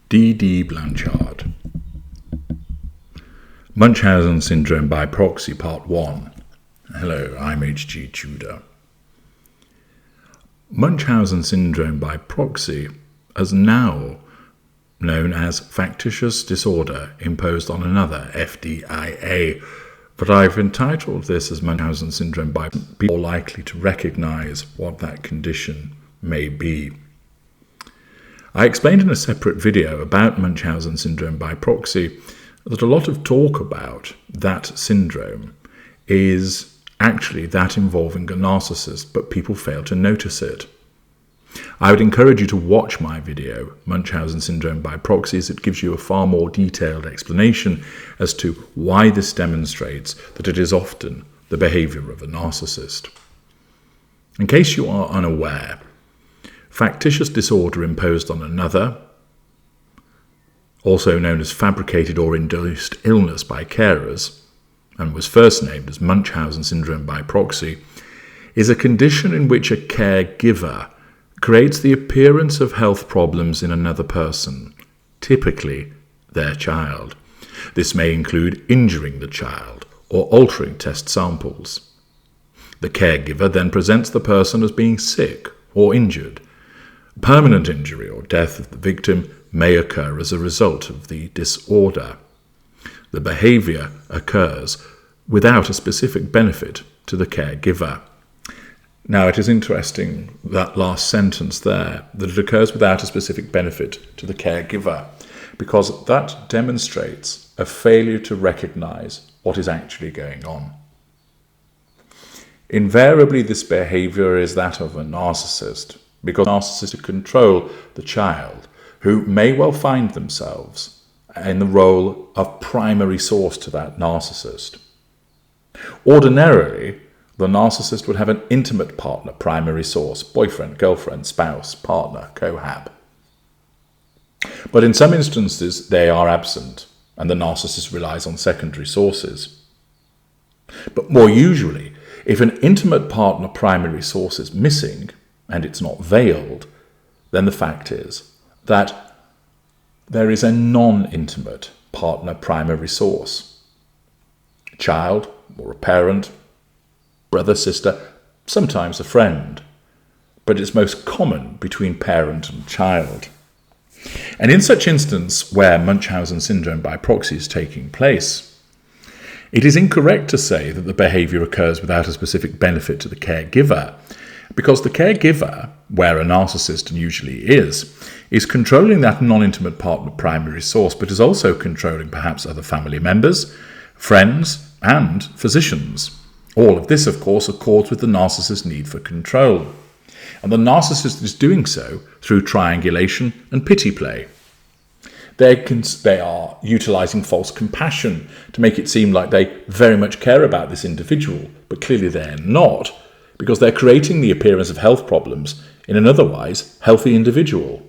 Dee Dee Blanchard. Munchausen Syndrome by Proxy, Part 1. Hello, I'm H.G. Tudor. Munchausen Syndrome by Proxy is now known as factitious disorder imposed on another, FDIA, but I've entitled this as Munchausen Syndrome by people more likely to recognise what that condition may be. I explained in a separate video about Munchausen Syndrome by Proxy that a lot of talk about that syndrome is actually that involving a narcissist, but people fail to notice it. I would encourage you to watch my video, Munchausen Syndrome by Proxy, as it gives you a far more detailed explanation as to why this demonstrates that it is often the behaviour of a narcissist. In case you are unaware, factitious disorder imposed on another, also known as fabricated or induced illness by carers, and was first named as Munchausen Syndrome by Proxy, is a condition in which a caregiver creates the appearance of health problems in another person, typically their child. This may include injuring the child or altering test samples. The caregiver then presents the person as being sick or injured. Permanent injury or death of the victim may occur as a result of the disorder. The behaviour occurs without a specific benefit to the caregiver. Now, it is interesting, that last sentence there, that it occurs without a specific benefit to the caregiver, because that demonstrates a failure to recognise what is actually going on. Invariably, this behaviour is that of a narcissist, because narcissists control the child, who may well find themselves in the role of primary source to that narcissist. Ordinarily, the narcissist would have an intimate partner, primary source, boyfriend, girlfriend, spouse, partner, cohab. But in some instances, they are absent, and the narcissist relies on secondary sources. But more usually, if an intimate partner, primary source is missing, and it's not veiled, then the fact is that there is a non-intimate partner, primary source. A child or a parent, brother, sister, sometimes a friend, but it's most common between parent and child. And in such instance where Munchausen Syndrome by Proxy is taking place, it is incorrect to say that the behaviour occurs without a specific benefit to the caregiver, because the caregiver, where a narcissist usually is controlling that non-intimate partner primary source, but is also controlling perhaps other family members, friends, and physicians. All of this, of course, accords with the narcissist's need for control. And the narcissist is doing so through triangulation and pity play. They are utilising false compassion to make it seem like they very much care about this individual, but clearly they're not, because they're creating the appearance of health problems in an otherwise healthy individual.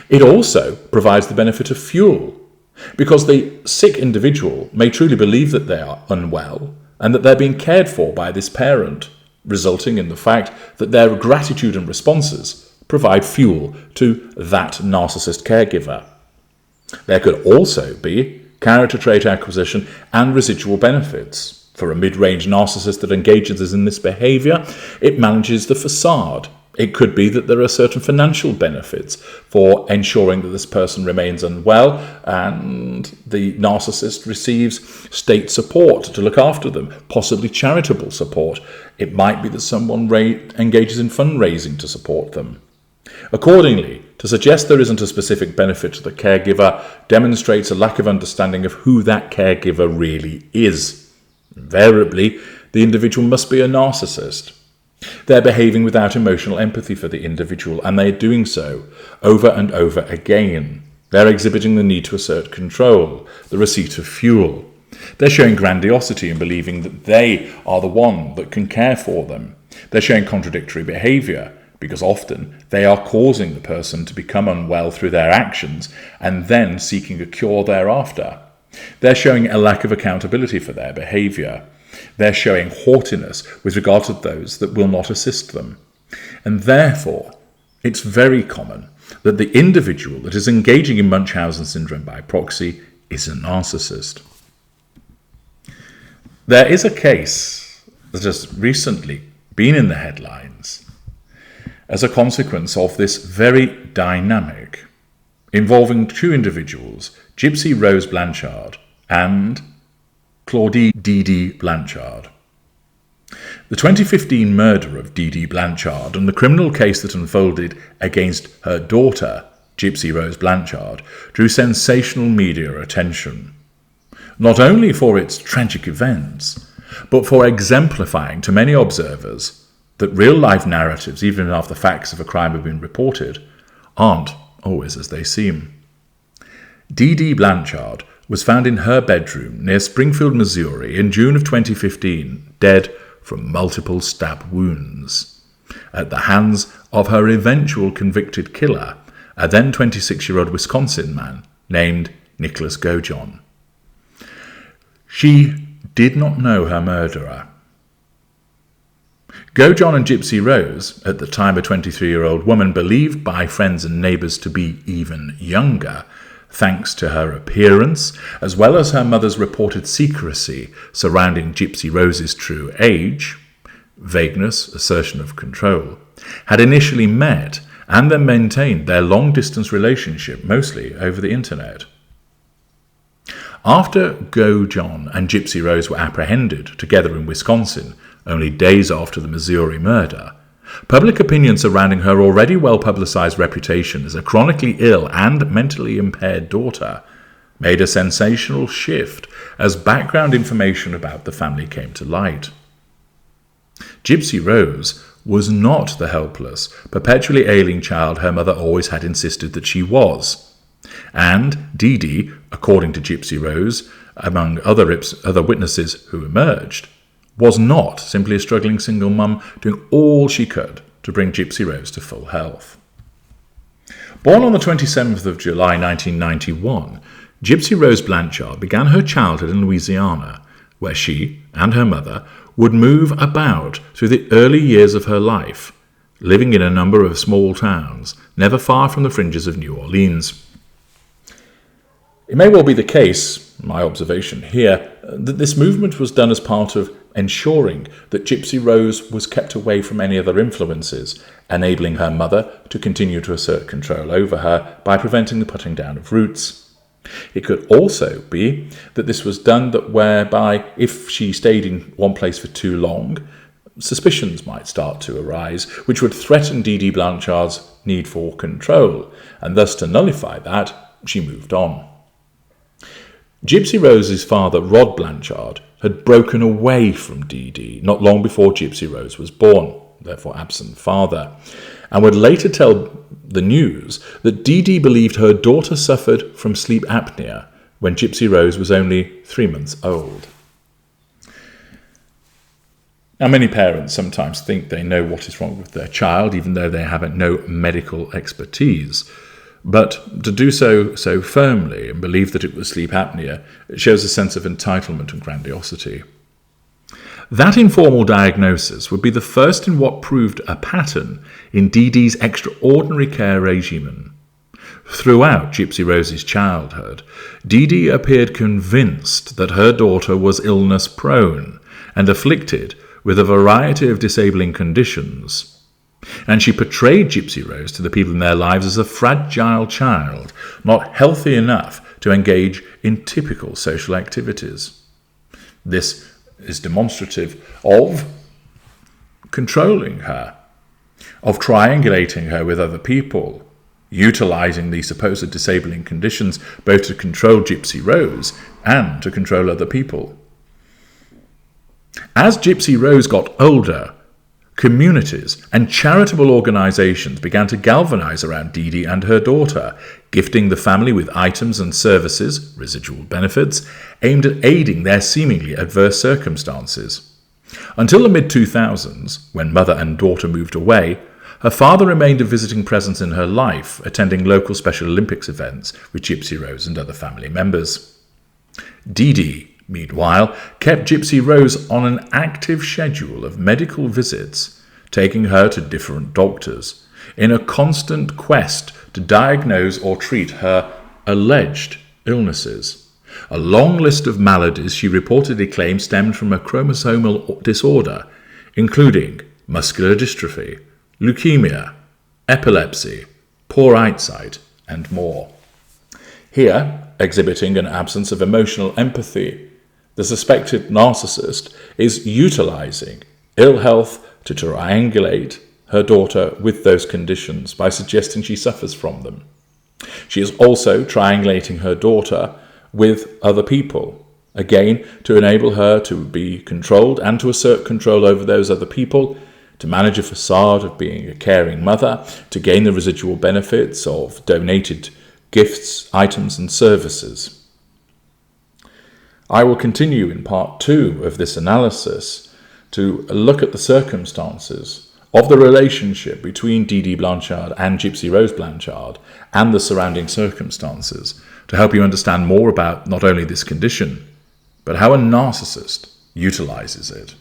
It also provides the benefit of fuel, because the sick individual may truly believe that they are unwell and that they're being cared for by this parent, resulting in the fact that their gratitude and responses provide fuel to that narcissist caregiver. There could also be character trait acquisition and residual benefits. For a mid-range narcissist that engages in this behaviour, it manages the facade. It could be that there are certain financial benefits for ensuring that this person remains unwell, and the narcissist receives state support to look after them, possibly charitable support. It might be that someone engages in fundraising to support them. Accordingly, to suggest there isn't a specific benefit to the caregiver demonstrates a lack of understanding of who that caregiver really is. Invariably, the individual must be a narcissist. They're behaving without emotional empathy for the individual, and they're doing so over and over again. They're exhibiting the need to assert control, the receipt of fuel. They're showing grandiosity in believing that they are the one that can care for them. They're showing contradictory behaviour, because often they are causing the person to become unwell through their actions and then seeking a cure thereafter. They're showing a lack of accountability for their behaviour. They're showing haughtiness with regard to those that will not assist them. And therefore, it's very common that the individual that is engaging in Munchausen syndrome by proxy is a narcissist. There is a case that has recently been in the headlines as a consequence of this very dynamic, involving two individuals, Gypsy Rose Blanchard and Dee Dee Blanchard. The 2015 murder of Dee Dee Blanchard and the criminal case that unfolded against her daughter, Gypsy Rose Blanchard, drew sensational media attention, not only for its tragic events, but for exemplifying to many observers that real-life narratives, even after the facts of a crime have been reported, aren't always as they seem. Dee Dee Blanchard was found in her bedroom near Springfield, Missouri in June of 2015, dead from multiple stab wounds, at the hands of her eventual convicted killer, a then 26-year-old Wisconsin man named Nicholas Gojon. She did not know her murderer. Gojon and Gypsy Rose, at the time a 23-year-old woman believed by friends and neighbours to be even younger, thanks to her appearance, as well as her mother's reported secrecy surrounding Gypsy Rose's true age, vagueness, assertion of control, had initially met and then maintained their long-distance relationship, mostly over the internet. After Gojon and Gypsy Rose were apprehended together in Wisconsin, only days after the Missouri murder, public opinion surrounding her already well-publicized reputation as a chronically ill and mentally impaired daughter made a sensational shift as background information about the family came to light. Gypsy Rose was not the helpless, perpetually ailing child her mother always had insisted that she was. And Dee Dee, according to Gypsy Rose, among other witnesses who emerged, was not simply a struggling single mum doing all she could to bring Gypsy Rose to full health. Born on the 27th of July 1991, Gypsy Rose Blanchard began her childhood in Louisiana, where she and her mother would move about through the early years of her life, living in a number of small towns, never far from the fringes of New Orleans. It may well be the case, my observation here, that this movement was done as part of ensuring that Gypsy Rose was kept away from any other influences, enabling her mother to continue to assert control over her by preventing the putting down of roots. It could also be that this was done whereby if she stayed in one place for too long, suspicions might start to arise, which would threaten Dee Dee Blanchard's need for control, and thus to nullify that, she moved on. Gypsy Rose's father, Rod Blanchard, had broken away from Dee Dee not long before Gypsy Rose was born, therefore absent father, and would later tell the news that Dee Dee believed her daughter suffered from sleep apnea when Gypsy Rose was only 3 months old. Now, many parents sometimes think they know what is wrong with their child, even though they have no medical expertise. But to do so firmly and believe that it was sleep apnea shows a sense of entitlement and grandiosity. That informal diagnosis would be the first in what proved a pattern in Dee Dee's extraordinary care regimen. Throughout Gypsy Rose's childhood, Dee Dee appeared convinced that her daughter was illness-prone and afflicted with a variety of disabling conditions. And she portrayed Gypsy Rose to the people in their lives as a fragile child, not healthy enough to engage in typical social activities. This is demonstrative of controlling her, of triangulating her with other people, utilising the supposed disabling conditions both to control Gypsy Rose and to control other people. As Gypsy Rose got older, communities and charitable organisations began to galvanise around Dee Dee and her daughter, gifting the family with items and services, residual benefits, aimed at aiding their seemingly adverse circumstances. Until the mid-2000s, when mother and daughter moved away, her father remained a visiting presence in her life, attending local Special Olympics events with Gypsy Rose and other family members. Dee Dee, meanwhile, kept Gypsy Rose on an active schedule of medical visits, taking her to different doctors, in a constant quest to diagnose or treat her alleged illnesses. A long list of maladies she reportedly claimed stemmed from a chromosomal disorder, including muscular dystrophy, leukemia, epilepsy, poor eyesight, and more. Here, exhibiting an absence of emotional empathy, the suspected narcissist is utilizing ill health to triangulate her daughter with those conditions by suggesting she suffers from them. She is also triangulating her daughter with other people, again to enable her to be controlled and to assert control over those other people, to manage a facade of being a caring mother, to gain the residual benefits of donated gifts, items and services. I will continue in part 2 of this analysis to look at the circumstances of the relationship between Dee Dee Blanchard and Gypsy Rose Blanchard and the surrounding circumstances to help you understand more about not only this condition, but how a narcissist utilizes it.